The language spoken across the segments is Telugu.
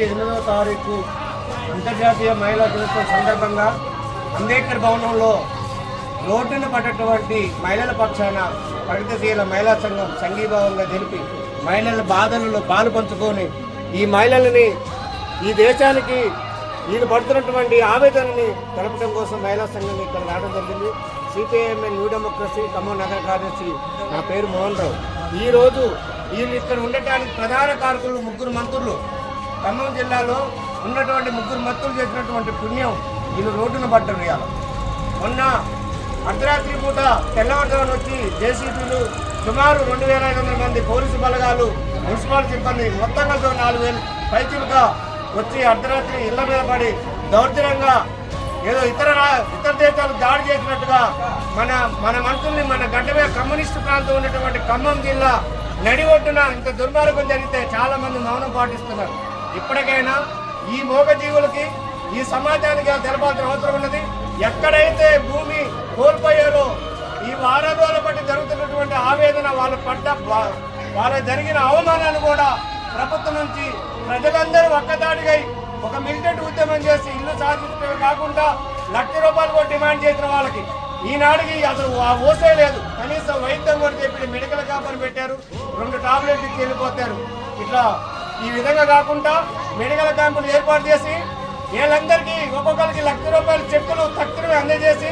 8వ తారీఖు అంతర్జాతీయ మహిళా దినోత్సవం సందర్భంగా అంబేద్కర్ భవనంలో రోడ్డున పడ్డటువంటి మహిళల పక్షాన ప్రగతిశీల మహిళా సంఘం సంఘీభావంగా తెలిపి మహిళల బాధలలో పాలు పంచుకొని ఈ మహిళలని ఈ దేశానికి వీళ్ళు పడుతున్నటువంటి ఆవేదనని తెలపడం కోసం మహిళా సంఘం ఇక్కడ రావడం జరిగింది. సిపిఐఎంఎల్ న్యూ డెమోక్రసీ ఖమ్మం నగర కార్యదర్శి, నా పేరు మోహన్ రావు. ఈరోజు వీళ్ళు ఇక్కడ ఉండటానికి ప్రధాన కారకులు 3 మంత్రులు. ఖమ్మం జిల్లాలో ఉన్నటువంటి 3 మంత్రులు చేసినటువంటి పుణ్యం వీళ్ళు రోడ్డున పడ్డారు. ఇవాళ మొన్న అర్ధరాత్రి పూట తెల్లవారుజామున వచ్చి జేసీబీలు సుమారు 2500 మంది పోలీసు బలగాలు, మున్సిపల్ సిబ్బంది మొత్తం కలిసి 4000 పైచులుగా వచ్చి అర్ధరాత్రి ఇళ్ల మీద పడి దౌర్జన్యంగా ఏదో ఇతర దేశాలు దాడి చేసినట్టుగా మన మనుషుల్ని మన గడ్డ మీద కమ్యూనిస్టు ప్రాంతం ఉన్నటువంటి ఖమ్మం జిల్లా నడి ఒడ్డున ఇంత దుర్మార్గం జరిగితే చాలా మంది మౌనం పాటిస్తున్నారు. ఇప్పటికైనా ఈ మూగజీవులకి ఈ సమాజానికి తెలపాల్సిన అవసరం ఉన్నది. ఎక్కడైతే భూమి కోల్పోయారో ఈ వారం రోజుల బట్టి జరుగుతున్నటువంటి ఆవేదన వాళ్ళ జరిగిన అవమానాన్ని కూడా ప్రభుత్వం నుంచి ప్రజలందరూ ఒక్కదాడిగా ఒక మిలిటెంట్ ఉద్యమం చేసి ఇల్లు సాధించడమే కాకుండా ₹1,00,000 కూడా డిమాండ్ చేసిన వాళ్ళకి ఈనాడికి అసలు ఓసే లేదు. కనీసం వైద్యం కూడా చెప్పి మెడికల్ క్యాంపులు పెట్టారు, 2 టాబ్లెట్లు వెళ్ళిపోతారు. ఇట్లా ఈ విధంగా కాకుండా మెడికల్ క్యాంపులు ఏర్పాటు చేసి వీళ్ళందరికీ ఒక్కొక్కరికి ₹1,00,000 చెక్కులు తక్కువ అందజేసి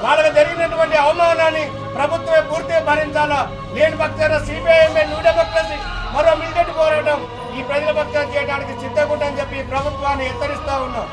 వాళ్ళకి జరిగినటువంటి అవమానాన్ని ప్రభుత్వమే పూర్తిగా భరించాలా. లేని పక్షాన సిపిఐఎంఎల్ న్యూ డెమోక్రసీ మరో మిలిటెంట్ పోరాటం ఈ ప్రజల పక్షాన్ని చేయడానికి సిద్ధంగా చెప్పి ప్రభుత్వాన్ని హెచ్చరిస్తా ఉన్నాం.